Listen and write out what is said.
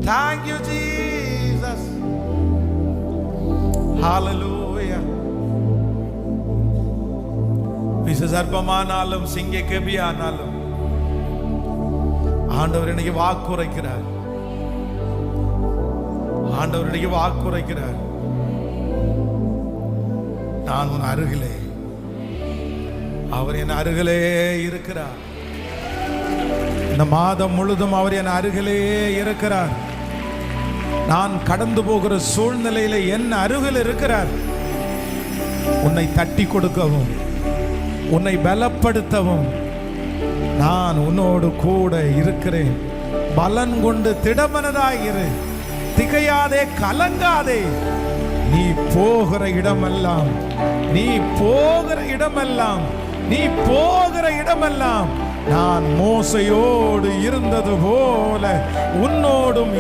Thank you, Jesus. Hallelujah. விசர்ப்பமானாலும் சிங்க கெபியானாலும் ஆண்டவர் இன்னைக்கு வாக்குரைக்கிறார். ஆண்டவர் இன்னைக்கு வாக்குரைக்கிறார். நான் உன் அருகிலே, அவர் என் அருகிலே இருக்கிறார். இந்த மாதம் முழுதும் அவர் என் அருகிலே இருக்கிறார். நான் கடந்து போகிற சூழ்நிலையில என் அருகில் இருக்கிறார். உன்னை தட்டி கொடுக்கவும், உன்னை பலப்படுத்தவும் நான் உன்னோடு கூட இருக்கிறேன். பலன் கொண்டு திடமனதாயிரு, திகையாதே, கலங்காதே. நீ போகிற இடமெல்லாம், நீ போகிற இடமெல்லாம், நீ போகிற இடமெல்லாம் நான் மோசையோடு இருந்தது போல உன்னோடும்